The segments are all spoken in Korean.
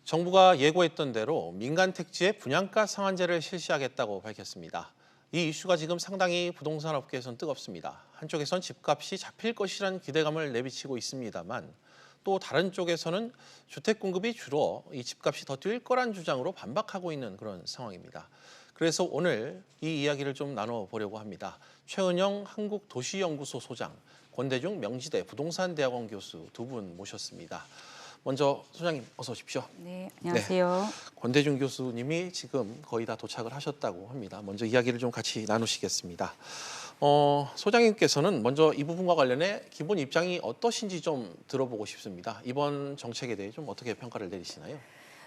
정부가 예고했던 대로 민간 택지에 분양가 상한제를 실시하겠다고 밝혔습니다. 이 이슈가 지금 상당히 부동산 업계에선 뜨겁습니다. 한쪽에선 집값이 잡힐 것이라는 기대감을 내비치고 있습니다만 또 다른 쪽에서는 주택 공급이 줄어 이 집값이 더 뛸 거란 주장으로 반박하고 있는 그런 상황입니다. 그래서 오늘 이 이야기를 좀 나눠보려고 합니다. 최은영 한국도시연구소 소장, 권대중 명지대 부동산대학원 교수 두 분 모셨습니다. 먼저 소장님 어서 오십시오. 네, 안녕하세요. 네, 권대중 교수님이 지금 거의 다 도착을 하셨다고 합니다. 먼저 이야기를 좀 같이 나누시겠습니다. 소장님께서는 먼저 이 부분과 관련해 기본 입장이 어떠신지 좀 들어보고 싶습니다. 이번 정책에 대해 좀 어떻게 평가를 내리시나요?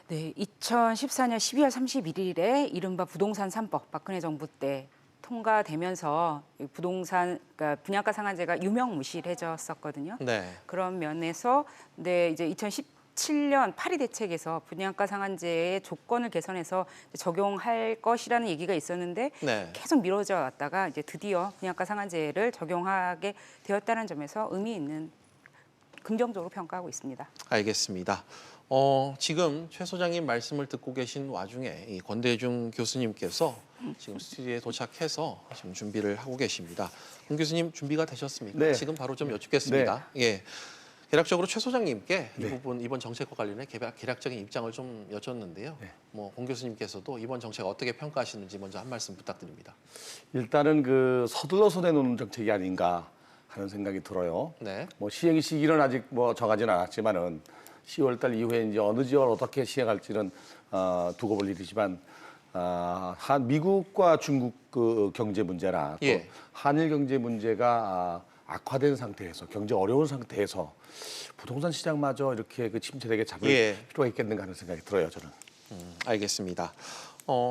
네, 2014년 12월 31일에 이른바 부동산 3법 박근혜 정부 때 통과되면서 부동산 그러니까 분양가 상한제가 유명무실해졌었거든요. 네. 그런 면에서 이제 2017년 파리 대책에서 분양가 상한제의 조건을 개선해서 적용할 것이라는 얘기가 있었는데 네. 계속 미뤄져 왔다가 이제 드디어 분양가 상한제를 적용하게 되었다는 점에서 의미 있는 긍정적으로 평가하고 있습니다. 알겠습니다. 지금 최 소장님 말씀을 듣고 계신 와중에 이 권대중 교수님께서 지금 스튜디오에 도착해서 지금 준비를 하고 계십니다. 권 교수님 준비가 되셨습니까? 네. 지금 바로 좀 여쭙겠습니다. 예. 개략적으로 최 소장님께 이 부분 이번 정책과 관련해 개략적인 입장을 좀 여쭙는데요. 권 교수님께서도 이번 정책 어떻게 평가하시는지 먼저 한 말씀 부탁드립니다. 일단은 그 서둘러서 내놓는 정책이 아닌가 하는 생각이 들어요. 네. 시행 시기는 아직 정하지는 않았지만은 10월달 이후에 이제 어느 지역을 어떻게 시행할지는 두고 볼 일이지만 한 미국과 중국 그 경제 문제나 또 한일 경제 문제가 악화된 상태에서 경제 어려운 상태에서 부동산 시장마저 이렇게 그 침체되게 잡을 필요가 있겠는가 하는 생각이 들어요, 저는. 알겠습니다.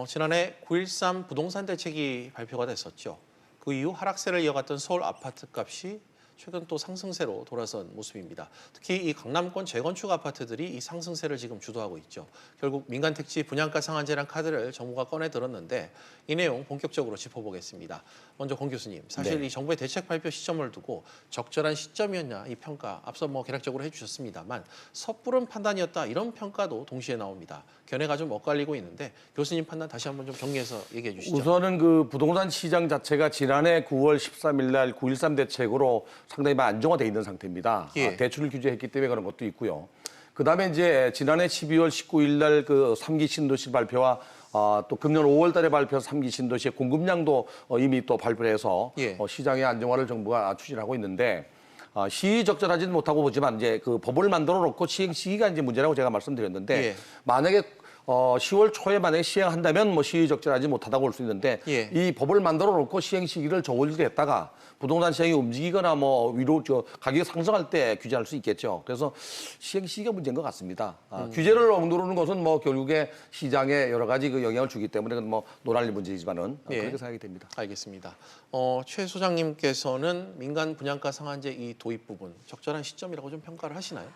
지난해 9.13 부동산 대책이 발표가 됐었죠. 그 이후 하락세를 이어갔던 서울 아파트 값이 최근 또 상승세로 돌아선 모습입니다. 특히 이 강남권 재건축 아파트들이 이 상승세를 지금 주도하고 있죠. 결국 민간 택지 분양가 상한제란 카드를 정부가 꺼내 들었는데 이 내용 본격적으로 짚어보겠습니다. 먼저 권 교수님, 사실 이 정부의 대책 발표 시점을 두고 적절한 시점이었냐 이 평가 앞서 개략적으로 해주셨습니다만 섣부른 판단이었다 이런 평가도 동시에 나옵니다. 견해가 좀 엇갈리고 있는데 교수님 판단 다시 한번 좀 정리해서 얘기해 주시죠. 우선은 그 부동산 시장 자체가 지난해 9월 13일 날 9.13 대책으로 상당히 많이 안정화돼 있는 상태입니다. 대출을 규제했기 때문에 그런 것도 있고요. 그다음에 이제 지난해 12월 19일 날 그 3기 신도시 발표와 또 금년 5월 달에 발표한 3기 신도시의 공급량도 이미 또 발표해서 시장의 안정화를 정부가 추진하고 있는데 시의적절하지는 못하고 보지만 이제 그 법을 만들어 놓고 시행 시기가 이제 문제라고 제가 말씀드렸는데 만약에 10월 초에 만약에 시행한다면 시의적절하지 못하다고 볼 수 있는데 이 법을 만들어 놓고 시행 시기를 저울질게 했다가 부동산 시장이 움직이거나 위로 가격이 상승할 때 규제할 수 있겠죠. 그래서 시행 시기가 문제인 것 같습니다. 규제를 억누르는 것은 결국에 시장에 여러 가지 그 영향을 주기 때문에 그건 논할 문제이지만은 그렇게 생각이 됩니다. 알겠습니다. 최 소장님께서는 민간 분양가 상한제 이 도입 부분 적절한 시점이라고 좀 평가를 하시나요?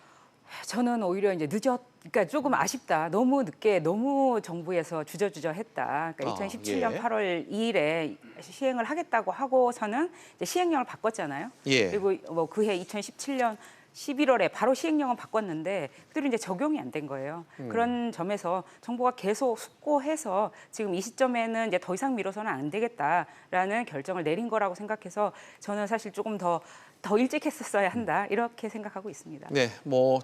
저는 오히려 이제 그러니까 조금 아쉽다. 너무 늦게 너무 정부에서 주저주저했다. 그러니까 2017년 8월 2일에 시행을 하겠다고 하고서는 이제 시행령을 바꿨잖아요. 그리고 그해 2017년 11월에 바로 시행령을 바꿨는데 그대로 이제 적용이 안 된 거예요. 그런 점에서 정부가 계속 숙고해서 지금 이 시점에는 이제 더 이상 미뤄서는 안 되겠다라는 결정을 내린 거라고 생각해서 저는 사실 조금 더 일찍 했었어야 한다 이렇게 생각하고 있습니다. 네,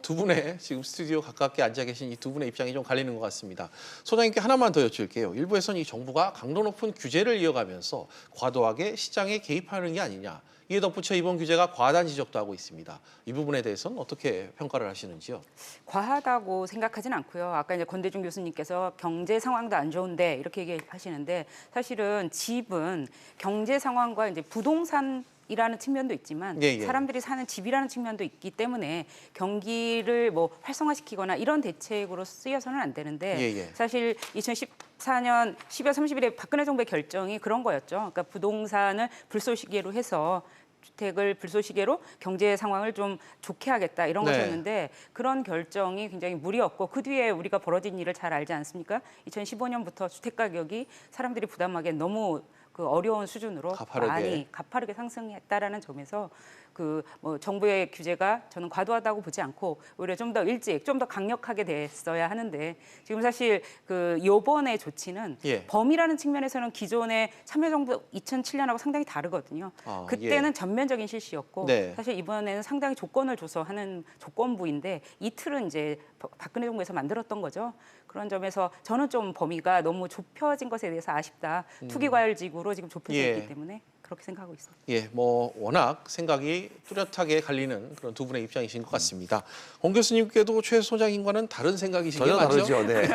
두 분의 지금 스튜디오 가깝게 앉아 계신 이 두 분의 입장이 좀 갈리는 것 같습니다. 소장님께 하나만 더 여쭐게요. 일부에서는 이 정부가 강도 높은 규제를 이어가면서 과도하게 시장에 개입하는 게 아니냐. 이에 덧붙여 이번 규제가 과하다는 지적도 하고 있습니다. 이 부분에 대해서는 어떻게 평가를 하시는지요? 과하다고 생각하진 않고요. 아까 이제 권대중 교수님께서 경제 상황도 안 좋은데 이렇게 얘기하시는데 사실은 집은 경제 상황과 이제 부동산 이라는 측면도 있지만 사람들이 사는 집이라는 측면도 있기 때문에 경기를 활성화시키거나 이런 대책으로 쓰여서는 안 되는데 사실 2014년 12월 30일에 박근혜 정부의 결정이 그런 거였죠. 그러니까 부동산을 불쏘시개로 해서 주택을 불쏘시개로 경제 상황을 좀 좋게 하겠다 이런 것이었는데 그런 결정이 굉장히 무리였고 그 뒤에 우리가 벌어진 일을 잘 알지 않습니까? 2015년부터 주택 가격이 사람들이 부담하기엔 너무 그 어려운 수준으로 많이 가파르게 상승했다라는 점에서 그 뭐 정부의 규제가 저는 과도하다고 보지 않고 오히려 좀 더 일찍, 좀 더 강력하게 됐어야 하는데 지금 사실 그 요번의 조치는 예. 범위라는 측면에서는 기존의 참여정부 2007년하고 상당히 다르거든요. 아, 그때는 예. 전면적인 실시였고 네. 사실 이번에는 상당히 조건을 줘서 하는 조건부인데 이 틀은 이제 박근혜 정부에서 만들었던 거죠. 그런 점에서 저는 좀 범위가 너무 좁혀진 것에 대해서 아쉽다. 투기과열직으로 지금 좁혀져 예. 있기 때문에 그렇게 생각하고 있습니다. 예, 뭐 워낙 생각이 뚜렷하게 갈리는 그런 두 분의 입장이신 것 같습니다. 홍 교수님께도 최 소장님과는 다른 생각이신 게 전혀 맞죠? 다르죠. 네.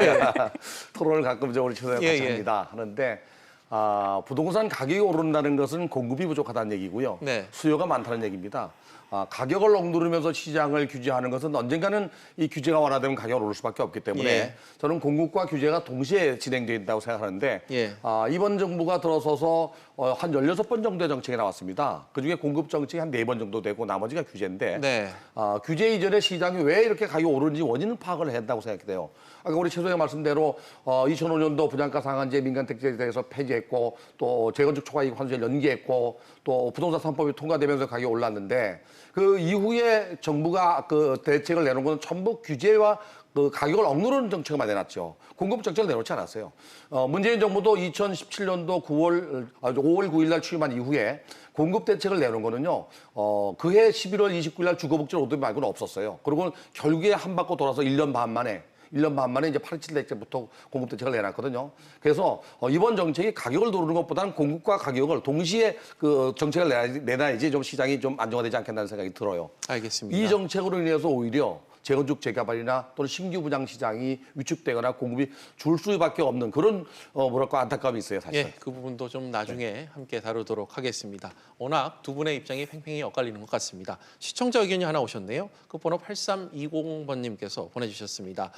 토론을 가끔 우리 최소장 예, 같이 예. 합니다. 하는데 부동산 가격이 오른다는 것은 공급이 부족하다는 얘기고요. 네. 수요가 많다는 얘기입니다. 가격을 억누르면서 시장을 규제하는 것은 언젠가는 이 규제가 완화되면 가격이 오를 수밖에 없기 때문에 예. 저는 공급과 규제가 동시에 진행된다고 생각하는데 예. 이번 정부가 들어서서 한 16번 정도의 정책이 나왔습니다. 그중에 공급 정책이 한 4번 정도 되고 나머지가 규제인데 네. 규제 이전에 시장이 왜 이렇게 가격이 오르는지 원인을 파악을 해야 한다고 생각이 돼요. 아까 우리 최 소장님 말씀대로 2005년도 분양가 상한제 민간택지에 대해서 폐지했고 또 재건축 초과이익 환수를 연기했고 또 부동산 3법이 통과되면서 가격이 올랐는데 그 이후에 정부가 그 대책을 내놓은 건 전부 규제와 그 가격을 억누르는 정책만 내놨죠. 공급 정책을 내놓지 않았어요. 문재인 정부도 2017년도 5월 9일 날 취임한 이후에 공급 대책을 내놓은 거는요. 그해 11월 29일 날 주거복지 로드맵 말고는 없었어요. 그리고 결국에 한 바퀴 돌아서 1년 반 만에 이제 8.27 대책부터 공급 대책을 내놨거든요. 그래서 이번 정책이 가격을 누르는 것보다는 공급과 가격을 동시에 그 정책을 내놔야지 좀 시장이 좀 안정화되지 않겠다는 생각이 들어요. 알겠습니다. 이 정책으로 인해서 오히려 재건축 재개발이나 또는 신규 분양 시장이 위축되거나 공급이 줄 수밖에 없는 그런 안타까움이 있어요, 사실. 예, 그 부분도 좀 나중에 함께 다루도록 하겠습니다. 워낙 두 분의 입장이 팽팽히 엇갈리는 것 같습니다. 시청자 의견이 하나 오셨네요. 끝번호 8320번님께서 보내주셨습니다.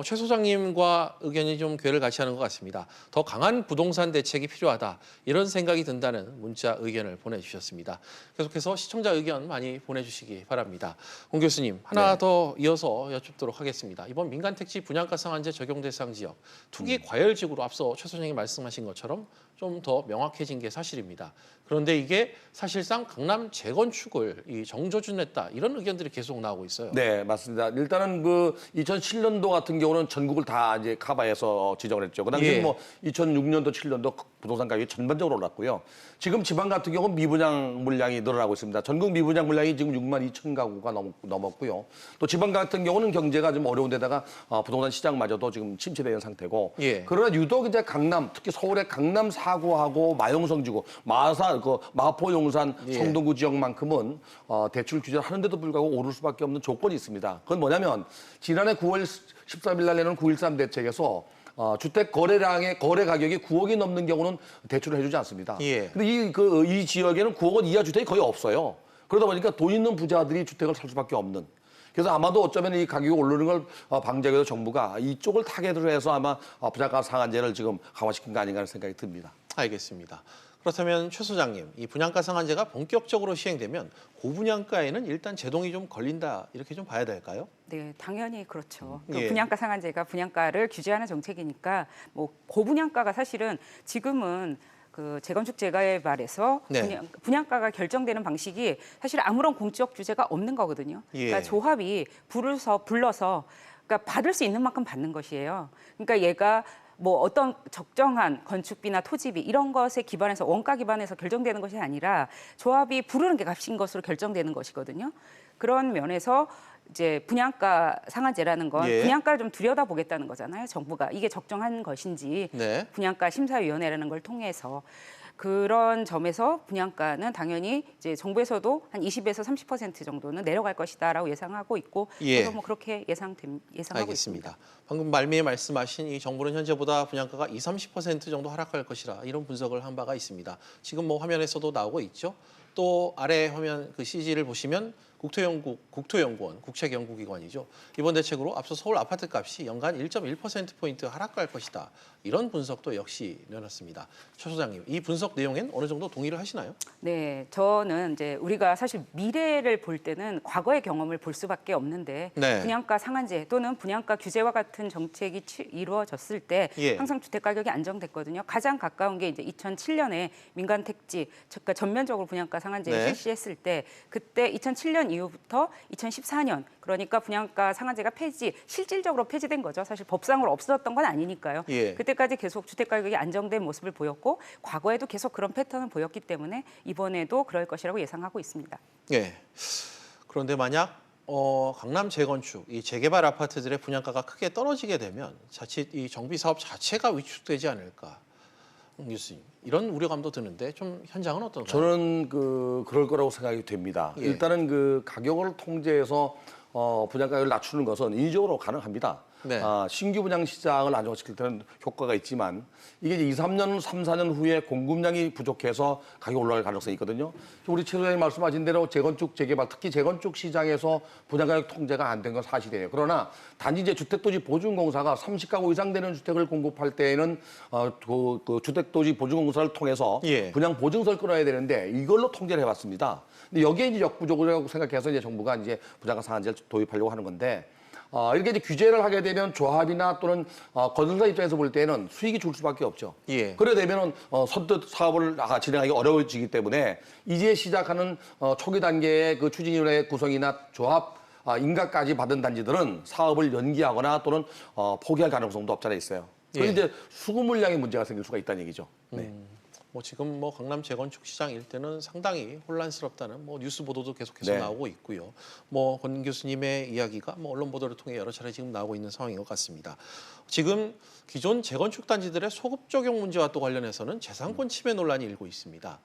최 소장님과 의견이 좀 궤를 같이 하는 것 같습니다. 더 강한 부동산 대책이 필요하다. 이런 생각이 든다는 문자 의견을 보내주셨습니다. 계속해서 시청자 의견 많이 보내주시기 바랍니다. 홍 교수님, 하나 더 이어서 여쭙도록 하겠습니다. 이번 민간택지 분양가 상한제 적용 대상 지역, 투기 과열지구로 앞서 최 소장님이 말씀하신 것처럼 좀 더 명확해진 게 사실입니다. 그런데 이게 사실상 강남 재건축을 정조준했다 이런 의견들이 계속 나오고 있어요. 네, 맞습니다. 일단은 그 2007년도 같은 경우는 전국을 다 이제 커버해서 지정을 했죠. 그 당시 예. 뭐 2006년도, 7년도 부동산 가격이 전반적으로 올랐고요. 지금 지방 같은 경우는 미분양 물량이 늘어나고 있습니다. 전국 미분양 물량이 지금 6만 2천 가구가 넘었고요. 또 지방 같은 경우는 경제가 좀 어려운 데다가 부동산 시장마저도 지금 침체되는 상태고. 예. 그러나 유독 이제 강남, 특히 서울의 강남 4구하고 마용성 지구, 마포, 용산, 예. 성동구 지역만큼은 대출 규제를 하는데도 불구하고 오를 수밖에 없는 조건이 있습니다. 그건 뭐냐면 지난해 9월 13일 날 내놓은 9.13 대책에서 주택 거래량의 거래 가격이 9억이 넘는 경우는 대출을 해주지 않습니다. 예. 근데 이 지역에는 9억 원 이하 주택이 거의 없어요. 그러다 보니까 돈 있는 부자들이 주택을 살 수밖에 없는. 그래서 아마도 어쩌면 이 가격이 오르는 걸 방지하기 위해서 정부가 이쪽을 타겟으로 해서 아마 분양가 상한제를 지금 강화시킨 거 아닌가 하는 생각이 듭니다. 알겠습니다. 그렇다면 최 소장님, 이 분양가 상한제가 본격적으로 시행되면 고분양가에는 일단 제동이 좀 걸린다 이렇게 좀 봐야 될까요? 네, 당연히 그렇죠. 예. 분양가 상한제가 분양가를 규제하는 정책이니까 뭐 고분양가가 사실은 지금은 그 재건축 재개발에서 네. 분양가가 결정되는 방식이 사실 아무런 공적 규제가 없는 거거든요. 예. 그러니까 조합이 불러서 그러니까 받을 수 있는 만큼 받는 것이에요. 그러니까 얘가 뭐 어떤 적정한 건축비나 토지비 이런 것에 기반해서 원가 기반해서 결정되는 것이 아니라 조합이 부르는 게 값인 것으로 결정되는 것이거든요. 그런 면에서 이제 분양가 상한제라는 건 예. 분양가를 좀 들여다보겠다는 거잖아요. 정부가 이게 적정한 것인지 네. 분양가 심사위원회라는 걸 통해서 그런 점에서 분양가는 당연히 이제 정부에서도 한 20에서 30% 정도는 내려갈 것이다라고 예상하고 있고 예. 저도 뭐 그렇게 예상하고 있습니다. 알겠습니다. 방금 말미에 말씀하신 이 정부는 현재보다 분양가가 20-30% 정도 하락할 것이라 이런 분석을 한 바가 있습니다. 지금 뭐 화면에서도 나오고 있죠. 또 아래 화면 그 CG를 보시면 국토연구원 국책연구기관이죠. 이번 대책으로 앞서 서울 아파트 값이 연간 1.1%포인트 하락할 것이다. 이런 분석도 역시 내놨습니다. 최 소장님, 이 분석 내용엔 어느 정도 동의를 하시나요? 네, 저는 이제 우리가 사실 미래를 볼 때는 과거의 경험을 볼 수밖에 없는데 네. 분양가 상한제 또는 분양가 규제와 같은 정책이 이루어졌을 때 예. 항상 주택 가격이 안정됐거든요. 가장 가까운 게 이제 2007년에 민간 택지, 그러니까 전면적으로 분양가 상한제를 네. 실시했을 때 그때 2007년 이후부터 2014년 그러니까 분양가 상한제가 실질적으로 폐지된 거죠. 사실 법상으로 없었던 건 아니니까요. 예. 그때까지 계속 주택 가격이 안정된 모습을 보였고 과거에도 계속 그런 패턴을 보였기 때문에 이번에도 그럴 것이라고 예상하고 있습니다. 예. 그런데 만약 강남 재건축, 이 재개발 아파트들의 분양가가 크게 떨어지게 되면 자칫 이 정비 사업 자체가 위축되지 않을까, 홍 교수님, 이런 우려감도 드는데 좀 현장은 어떤가요? 저는 그럴 거라고 생각이 됩니다. 예. 일단은 그 가격을 통제해서 분양가를 낮추는 것은 인위적으로 가능합니다. 네. 신규 분양 시장을 안정화시킬 때는 효과가 있지만 이게 이제 3, 4년 후에 공급량이 부족해서 가격이 올라갈 가능성이 있거든요. 우리 최 소장님 말씀하신 대로 재건축, 재개발, 특히 재건축 시장에서 분양가격 통제가 안 된 건 사실이에요. 그러나 단지 이제 주택도시 보증공사가 30가구 이상 되는 주택을 공급할 때에는 그 주택도시 보증공사를 통해서 예. 분양 보증서를 끊어야 되는데 이걸로 통제를 해왔습니다. 근데 여기에 이제 역부족이라고 생각해서 이제 정부가 이제 분양가 상한제를 도입하려고 하는 건데 이렇게 이제 규제를 하게 되면 조합이나 또는 건설사 입장에서 볼 때는 수익이 줄 수밖에 없죠. 예. 그래 되면은 선뜻 사업을 진행하기 어려워지기 때문에 이제 시작하는 초기 단계의 그 추진위원회 구성이나 조합 인가까지 받은 단지들은 사업을 연기하거나 또는 포기할 가능성도 없잖아 있어요. 그래서 예. 이제 수급 물량에 문제가 생길 수가 있다는 얘기죠. 네. 뭐 지금 뭐 강남 재건축 시장 일대는 상당히 혼란스럽다는 뭐 뉴스 보도도 계속해서 네. 나오고 있고요. 뭐 권 교수님의 이야기가 뭐 언론 보도를 통해 여러 차례 지금 나오고 있는 상황인 것 같습니다. 지금 기존 재건축 단지들의 소급 적용 문제와 또 관련해서는 재산권 침해 논란이 일고 있습니다.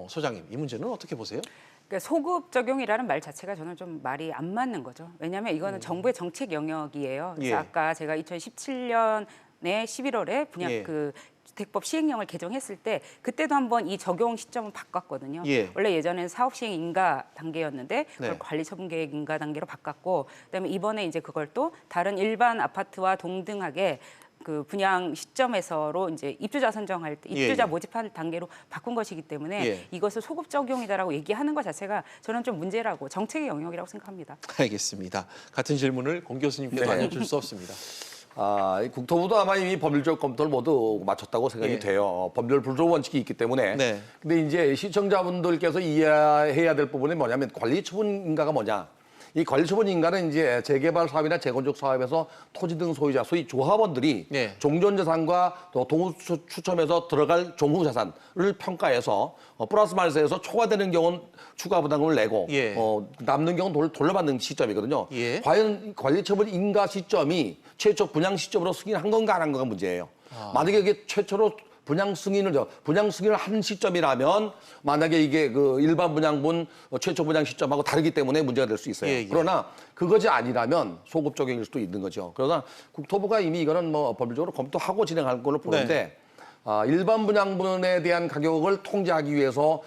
소장님, 이 문제는 어떻게 보세요? 그러니까 소급 적용이라는 말 자체가 저는 좀 말이 안 맞는 거죠. 왜냐하면 이거는 정부의 정책 영역이에요. 그래서 예. 아까 제가 2017년에 11월에 분양 예. 그 주택법 시행령을 개정했을 때 그때도 한번 이 적용 시점을 바꿨거든요. 예. 원래 예전에는 사업 시행 인가 단계였는데 그걸 네. 관리 처분 계획 인가 단계로 바꿨고 그다음에 이번에 이제 그걸 또 다른 일반 아파트와 동등하게 그 분양 시점에서로 이제 입주자 선정할 때 입주자 예. 모집할 단계로 바꾼 것이기 때문에 예. 이것을 소급 적용이다라고 얘기하는 것 자체가 저는 좀 문제라고 정책의 영역이라고 생각합니다. 알겠습니다. 같은 질문을 권 교수님께도 네. 안 해줄 수 없습니다. 이 국토부도 아마 이미 법률적 검토를 모두 마쳤다고 생각이 예. 돼요. 법률 불조 원칙이 있기 때문에. 네. 근데 이제 시청자분들께서 이해해야 될 부분이 뭐냐면 관리 처분 인가가 뭐냐. 이 관리 처분 인가는 이제 재개발 사업이나 재건축 사업에서 토지 등 소유자, 소위 조합원들이 네. 종전 자산과 또 동호 추첨해서 들어갈 종후 자산을 평가해서 플러스 마이너스해서 초과되는 경우는 추가 부담금을 내고 예. 남는 경우는 돌려받는 시점이거든요. 예. 과연 관리 처분 인가 시점이 최초 분양 시점으로 승인한 건가 안 한 건가 문제예요. 만약에 이게 최초로 분양 승인을 한 시점이라면 만약에 이게 그 일반 분양분 최초 분양 시점하고 다르기 때문에 문제가 될 수 있어요. 예, 예. 그러나 그것이 아니라면 소급 적용일 수도 있는 거죠. 그러나 국토부가 이미 이거는 뭐 법률적으로 검토하고 진행할 걸로 보는데 일반 분양분에 대한 가격을 통제하기 위해서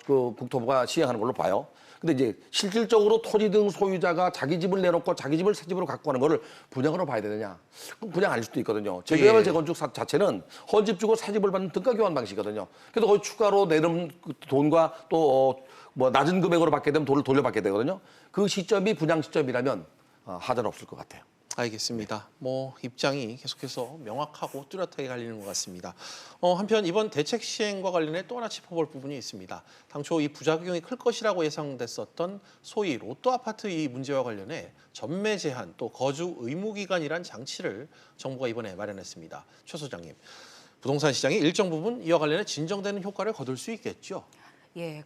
그 국토부가 시행하는 걸로 봐요. 근데 이제 실질적으로 토지 등 소유자가 자기 집을 내놓고 자기 집을 새 집으로 갖고 가는 거를 분양으로 봐야 되느냐? 그럼 분양 아닐 수도 있거든요. 재개발 예. 재건축 자체는 헌집 주고 새 집을 받는 등가 교환 방식이거든요. 그래서 거기 추가로 내는 돈과 또 뭐 낮은 금액으로 받게 되면 돈을 돌려받게 되거든요. 그 시점이 분양 시점이라면 하자는 없을 것 같아요. 알겠습니다. 뭐 입장이 계속해서 명확하고 뚜렷하게 갈리는 것 같습니다. 한편 이번 대책 시행과 관련해 또 하나 짚어볼 부분이 있습니다. 당초 이 부작용이 클 것이라고 예상됐었던 소위 로또 아파트 이 문제와 관련해 전매 제한 또 거주 의무 기간이란 장치를 정부가 이번에 마련했습니다. 최 소장님, 부동산 시장이 일정 부분 이와 관련해 진정되는 효과를 거둘 수 있겠죠? 예,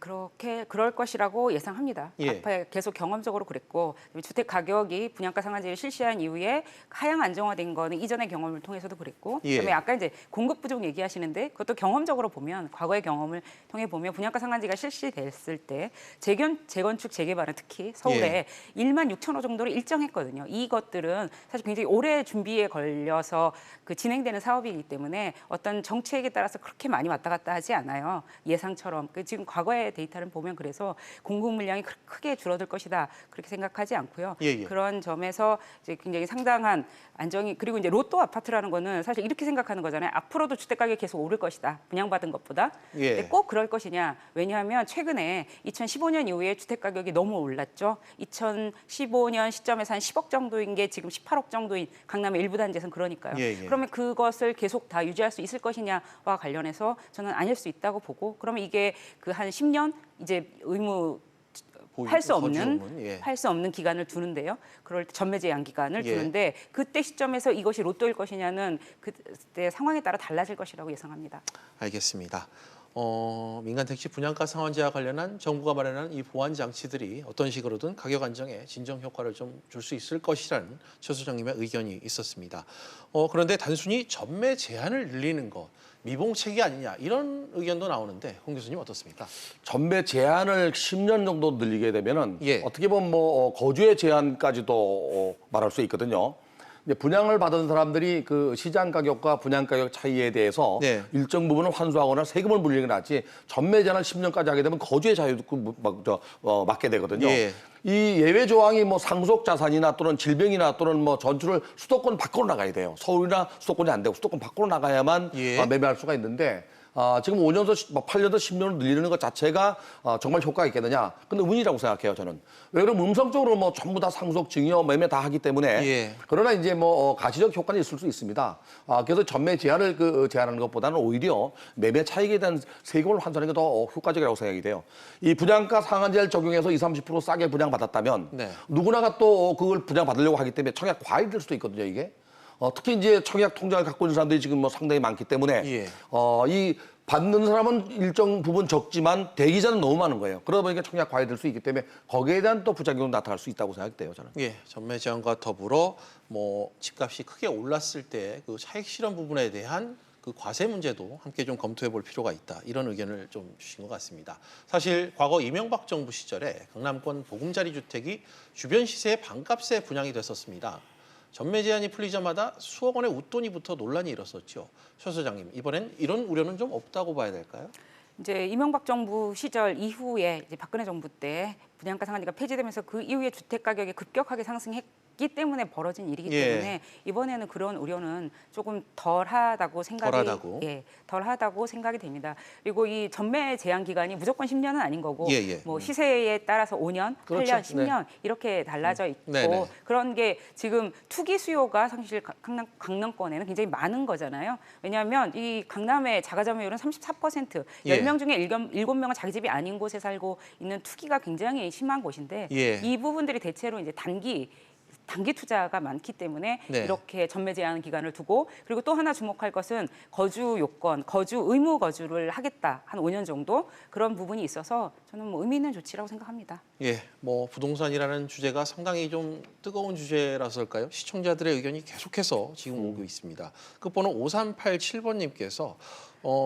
그럴 것이라고 예상합니다. 예. 앞에 계속 경험적으로 그랬고 주택 가격이 분양가 상한제를 실시한 이후에 하향 안정화된 거는 이전의 경험을 통해서도 그랬고 예. 그다음에 아까 이제 공급 부족 얘기하시는데 그것도 경험적으로 보면 과거의 경험을 통해 보면 분양가 상한제가 실시됐을 때 재건축 재개발은 특히 서울에 1만 6천 호 정도로 일정했거든요. 이것들은 사실 굉장히 오래 준비에 걸려서 그 진행되는 사업이기 때문에 어떤 정책에 따라서 그렇게 많이 왔다 갔다 하지 않아요. 예상처럼 지금 과거의 데이터를 보면 그래서 공급 물량이 크게 줄어들 것이다 그렇게 생각하지 않고요. 예. 그런 점에서 이제 굉장히 상당한 안정이 그리고 이제 로또 아파트라는 거는 사실 이렇게 생각하는 거잖아요. 앞으로도 주택 가격이 계속 오를 것이다. 분양받은 것보다. 예. 근데 꼭 그럴 것이냐? 왜냐하면 최근에 2015년 이후에 주택 가격이 너무 올랐죠. 2015년 시점에서 한 10억 정도인 게 지금 18억 정도인 강남의 일부 단지에서는 그러니까요. 예. 그러면 그것을 계속 다 유지할 수 있을 것이냐와 관련해서 저는 아닐 수 있다고 보고 그러면 이게 그 한 10년 이제 의무 할 수 없는 기간을 두는데요. 그럴 때 전매 제한 기간을 예. 두는데 그때 시점에서 이것이 로또일 것이냐는 그때 상황에 따라 달라질 것이라고 예상합니다. 알겠습니다. 민간 택지 분양가 상한제와 관련한 정부가 마련한 이 보완 장치들이 어떤 식으로든 가격 안정에 진정 효과를 좀 줄 수 있을 것이라는 최 소장님의 의견이 있었습니다. 그런데 단순히 전매 제한을 늘리는 것 미봉책이 아니냐 이런 의견도 나오는데 홍 교수님 어떻습니까? 전매 제한을 10년 정도 늘리게 되면은 예. 어떻게 보면 뭐 거주의 제한까지도 말할 수 있거든요. 이제 분양을 받은 사람들이 그 시장 가격과 분양 가격 차이에 대해서 네. 일정 부분을 환수하거나 세금을 물리는 게 낫지 전매 제한을 10년까지 하게 되면 거주의 자유도 막게 되거든요. 예. 이 예외 조항이 뭐 상속 자산이나 또는 질병이나 또는 뭐 전출을 수도권 밖으로 나가야 돼요. 서울이나 수도권이 안 되고 수도권 밖으로 나가야만 예. 매매할 수가 있는데 지금 5년에서 8년에서 10년을 늘리는 것 자체가 정말 효과가 있겠느냐? 근데 운이라고 생각해요, 저는. 왜 그러면 음성적으로 뭐 전부 다 상속, 증여, 매매 다 하기 때문에 예. 그러나 이제 뭐 가시적 효과는 있을 수 있습니다. 그래서 전매 제한을 제한하는 것보다는 오히려 매매 차익에 대한 세금을 환수하는 게 더 효과적이라고 생각이 돼요. 이 분양가 상한제를 적용해서 20-30% 싸게 분양받았다면 네. 누구나가 또 그걸 분양받으려고 하기 때문에 청약 과잉이 될 수도 있거든요, 이게. 특히 이제 청약 통장을 갖고 있는 사람들이 지금 뭐 상당히 많기 때문에 예. 이 받는 사람은 일정 부분 적지만 대기자는 너무 많은 거예요. 그러다 보니까 청약 과잉될 수 있기 때문에 거기에 대한 또 부작용이 나타날 수 있다고 생각돼요, 저는. 예, 전매 제한과 더불어 뭐 집값이 크게 올랐을 때 그 차익 실현 부분에 대한 그 과세 문제도 함께 좀 검토해 볼 필요가 있다. 이런 의견을 좀 주신 것 같습니다. 사실 과거 이명박 정부 시절에 강남권 보금자리 주택이 주변 시세의 반값에 분양이 됐었습니다. 전매 제한이 풀리자마자 수억 원의 웃돈이부터 논란이 일었었죠. 최 소장님, 이번엔 이런 우려는 좀 없다고 봐야 될까요? 이제 이명박 정부 시절 이후에 이제 박근혜 정부 때 분양가 상한제가 폐지되면서 그 이후에 주택 가격이 급격하게 상승했기 때문에 벌어진 일이기 예. 때문에 이번에는 그런 우려는 조금 덜하다고 생각이 됩니다. 그리고 이 전매 제한 기간이 무조건 10년은 아닌 거고 뭐 시세에 따라서 5년, 그렇죠. 8년, 10년 이렇게 달라져 있고 네네. 그런 게 지금 투기 수요가 사실 강남권에는 굉장히 많은 거잖아요. 왜냐하면 이 강남의 자가점유율은 34%, 예. 10명 중에 7명은 자기 집이 아닌 곳에 살고 있는 투기가 굉장히 심한 곳인데 예. 이 부분들이 대체로 이제 단기 투자가 많기 때문에 네. 이렇게 전매 제한 기간을 두고 그리고 또 하나 주목할 것은 거주 요건, 의무 거주를 하겠다 한 5년 정도 그런 부분이 있어서 저는 뭐 의미 있는 조치라고 생각합니다. 예, 뭐 부동산이라는 주제가 상당히 좀 뜨거운 주제라서일까요? 시청자들의 의견이 계속해서 지금 오고 있습니다. 끝번호 5387번님께서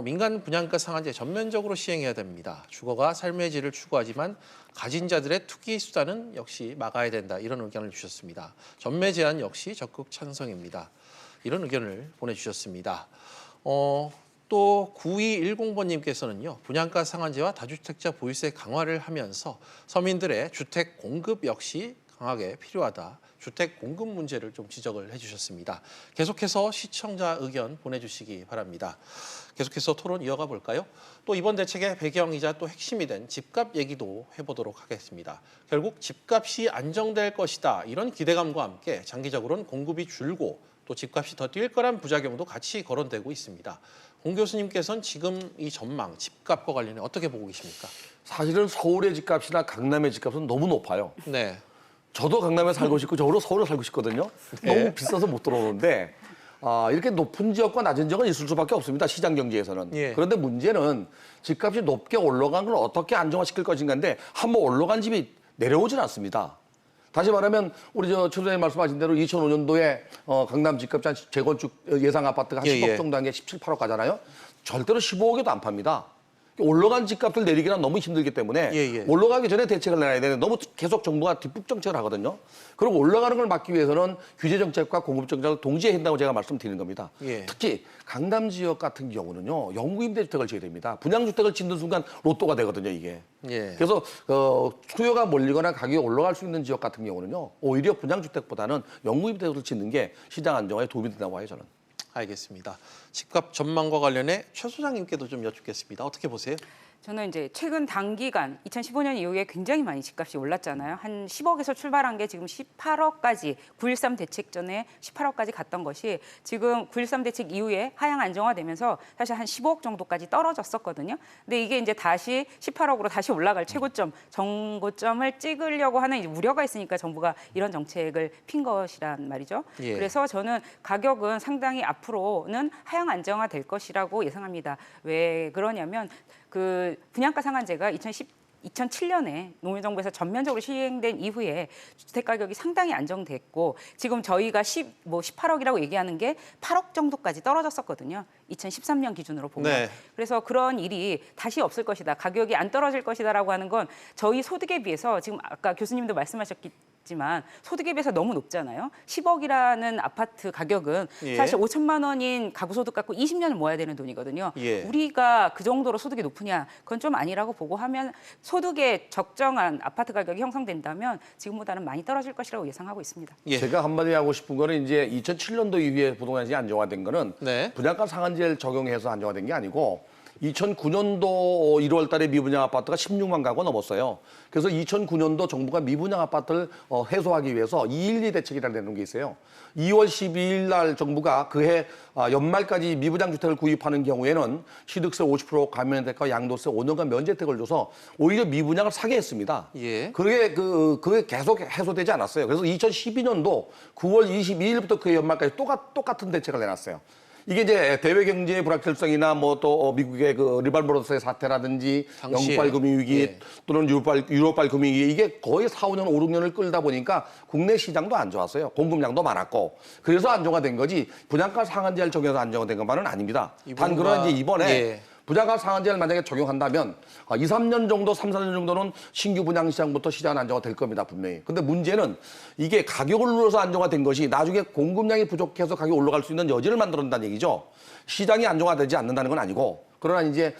민간 분양가 상한제 전면적으로 시행해야 됩니다. 주거가 삶의 질을 추구하지만 가진 자들의 투기 수단은 역시 막아야 된다. 이런 의견을 주셨습니다. 전매 제한 역시 적극 찬성입니다. 이런 의견을 보내주셨습니다. 또 9210번님께서는요. 분양가 상한제와 다주택자 보유세 강화를 하면서 서민들의 주택 공급 역시 강하게 필요하다. 주택 공급 문제를 좀 지적을 해주셨습니다. 계속해서 시청자 의견 보내주시기 바랍니다. 계속해서 토론 이어가 볼까요? 또 이번 대책의 배경이자 또 핵심이 된 집값 얘기도 해보도록 하겠습니다. 결국 집값이 안정될 것이다. 이런 기대감과 함께 장기적으로는 공급이 줄고 또 집값이 더 뛸 거란 부작용도 같이 거론되고 있습니다. 홍 교수님께서는 지금 이 전망, 집값과 관련해 어떻게 보고 계십니까? 사실은 서울의 집값이나 강남의 집값은 너무 높아요. 네. 저도 강남에 살고 싶고 저도 서울에 살고 싶거든요. 너무 비싸서 못 들어오는데 이렇게 높은 지역과 낮은 지역은 있을 수밖에 없습니다. 시장 경제에서는. 예. 그런데 문제는 집값이 높게 올라간 걸 어떻게 안정화시킬 것인가인데 한번 올라간 집이 내려오진 않습니다. 다시 말하면 우리 최 소장님 말씀하신 대로 2005년도에 강남 집값이 한 재건축 예상 아파트가 한 10억 정도 한 게 17, 8억 가잖아요. 절대로 15억에도 안 팝니다. 올라간 집값을 내리기는 너무 힘들기 때문에 예. 올라가기 전에 대책을 내놔야 되는데 너무 계속 정부가 뒷북 정책을 하거든요. 그럼 올라가는 걸 막기 위해서는 규제 정책과 공급 정책을 동시에 한다고 제가 말씀드리는 겁니다. 예. 특히 강남 지역 같은 경우는요. 영구임대주택을 지어야 됩니다. 분양주택을 짓는 순간 로또가 되거든요, 이게. 예. 그래서 수요가 몰리거나 가격이 올라갈 수 있는 지역 같은 경우는요. 오히려 분양주택보다는 영구임대주택을 짓는 게 시장 안정화에 도움이 된다고 해요, 저는. 알겠습니다. 집값 전망과 관련해 최 소장님께도 좀 여쭙겠습니다. 어떻게 보세요? 저는 이제 최근 단기간 2015년 이후에 굉장히 많이 집값이 올랐잖아요. 한 10억에서 출발한 게 지금 18억까지 9.13 대책 전에 18억까지 갔던 것이 지금 9.13 대책 이후에 하향 안정화되면서 사실 한 15억 정도까지 떨어졌었거든요. 근데 이게 이제 다시 18억으로 다시 올라갈 최고점, 정고점을 찍으려고 하는 이제 우려가 있으니까 정부가 이런 정책을 핀 것이란 말이죠. 예. 그래서 저는 가격은 상당히 앞으로는 하향 안정화될 것이라고 예상합니다. 왜 그러냐면 그 분양가 상한제가 2007년에 노무현 정부에서 전면적으로 시행된 이후에 주택 가격이 상당히 안정됐고 지금 저희가 18억이라고 얘기하는 게 8억 정도까지 떨어졌었거든요. 2013년 기준으로 보면. 네. 그래서 그런 일이 다시 없을 것이다. 가격이 안 떨어질 것이다라고 하는 건 저희 소득에 비해서 지금 아까 교수님도 말씀하셨지만 소득에 비해서 너무 높잖아요. 10억이라는 아파트 가격은 예. 사실 5천만 원인 가구 소득 갖고 20년을 모아야 되는 돈이거든요. 예. 우리가 그 정도로 소득이 높으냐? 그건 좀 아니라고 보고 하면 소득에 적정한 아파트 가격이 형성된다면 지금보다는 많이 떨어질 것이라고 예상하고 있습니다. 예. 제가 한마디 하고 싶은 거는 이제 2007년도 이후에 부동산이 안정화된 거는 네. 분양가 상한제를 적용해서 안정화된 게 아니고 2009년도 1월 달에 미분양 아파트가 16만 가구가 넘었어요. 그래서 2009년도 정부가 미분양 아파트를 해소하기 위해서 212 대책이라는 게 있어요. 2월 12일 날 정부가 그해 연말까지 미분양 주택을 구입하는 경우에는 취득세 50% 감면대가 양도세 5년간 면제택을 줘서 오히려 미분양을 사게 했습니다. 예. 그게 계속 해소되지 않았어요. 그래서 2012년도 9월 22일부터 그해 연말까지 똑같은 대책을 내놨어요. 이게 이제 대외 경제의 불확실성이나 뭐 또 미국의 그 리만 브로더스의 사태라든지 당시에. 영국발 금융위기 예. 또는 유럽발 금융위기 이게 거의 4, 5년, 5, 6년을 끌다 보니까 국내 시장도 안 좋았어요. 공급량도 많았고. 그래서 안정화된 거지 분양가 상한제를 적용해서 안정화된 것만은 아닙니다. 단 그러나 이제 이번에 예. 분양가 상한제를 만약에 적용한다면 2, 3년 정도, 3, 4년 정도는 신규 분양 시장부터 시장은 안정화될 겁니다, 분명히. 근데 문제는 이게 가격을 눌러서 안정화된 것이 나중에 공급량이 부족해서 가격이 올라갈 수 있는 여지를 만들어낸다는 얘기죠. 시장이 안정화되지 않는다는 건 아니고 그러나 이제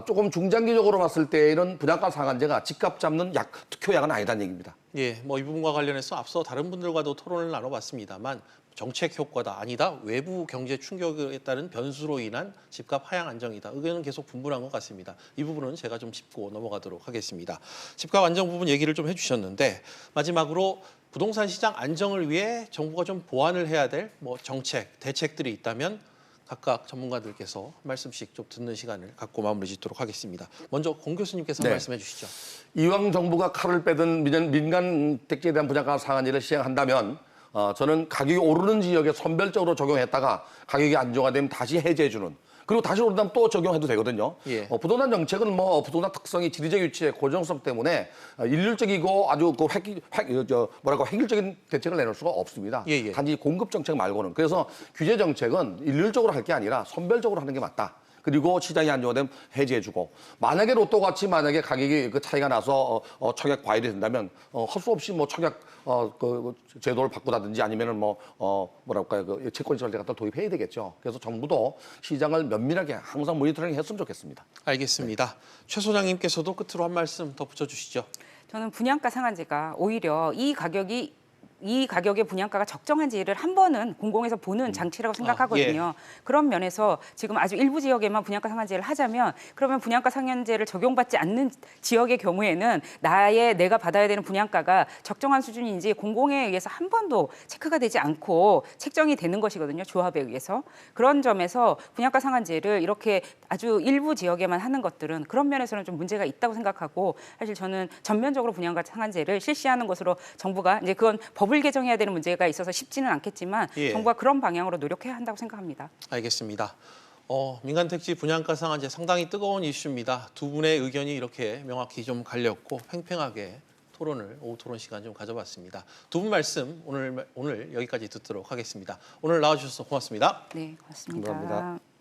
조금 중장기적으로 봤을 때에는 분양가 상한제가 집값 잡는 특효약은 아니다는 얘기입니다. 예, 뭐 이 부분과 관련해서 앞서 다른 분들과도 토론을 나눠봤습니다만 정책 효과다 아니다 외부 경제 충격에 따른 변수로 인한 집값 하향 안정이다 의견은 계속 분분한 것 같습니다. 이 부분은 제가 좀 짚고 넘어가도록 하겠습니다. 집값 안정 부분 얘기를 좀 해주셨는데 마지막으로 부동산 시장 안정을 위해 정부가 좀 보완을 해야 될 뭐 정책 대책들이 있다면 각각 전문가들께서 한 말씀씩 좀 듣는 시간을 갖고 마무리 짓도록 하겠습니다. 먼저 공 교수님께서 네. 말씀해 주시죠. 이왕 정부가 칼을 빼든 민간 택지에 대한 분양가 상한제를 시행한다면 저는 가격이 오르는 지역에 선별적으로 적용했다가 가격이 안정화되면 다시 해제해주는 그리고 다시 오른다면 또 적용해도 되거든요. 예. 부동산 정책은 뭐 부동산 특성이 지리적 위치의 고정성 때문에 일률적이고 아주 그 획일적인 대책을 내놓을 수가 없습니다. 예. 단지 공급 정책 말고는. 그래서 규제 정책은 일률적으로 할 게 아니라 선별적으로 하는 게 맞다. 그리고 시장이 안정화되면 해제해주고 만약에 로또 같이 만약에 가격이 그 차이가 나서 청약 과열이 된다면 헛수 없이 뭐 청약 그 제도를 바꾸다든지 아니면은 뭐랄까요 그 채권 절대 갖다 도입해야 되겠죠. 그래서 정부도 시장을 면밀하게 항상 모니터링 했으면 좋겠습니다. 알겠습니다. 최 소장님께서도 끝으로 한 말씀 더 붙여주시죠. 저는 분양가 상한제가 오히려 이 가격의 분양가가 적정한지를 한 번은 공공에서 보는 장치라고 생각하거든요. 그런 면에서 지금 아주 일부 지역에만 분양가 상한제를 하자면 그러면 분양가 상한제를 적용받지 않는 지역의 경우에는 내가 받아야 되는 분양가가 적정한 수준인지 공공에 의해서 한 번도 체크가 되지 않고 책정이 되는 것이거든요. 조합에 의해서. 그런 점에서 분양가 상한제를 이렇게 아주 일부 지역에만 하는 것들은 그런 면에서는 좀 문제가 있다고 생각하고 사실 저는 전면적으로 분양가 상한제를 실시하는 것으로 정부가 이제 그건 법을 개정해야 되는 문제가 있어서 쉽지는 않겠지만 예. 정부가 그런 방향으로 노력해야 한다고 생각합니다. 알겠습니다. 민간 택지 분양가 상한제 상당히 뜨거운 이슈입니다. 두 분의 의견이 이렇게 명확히 좀 갈렸고 팽팽하게 오후 토론 시간 좀 가져봤습니다. 두 분 말씀 오늘 여기까지 듣도록 하겠습니다. 오늘 나와주셔서 고맙습니다. 네, 고맙습니다. 감사합니다.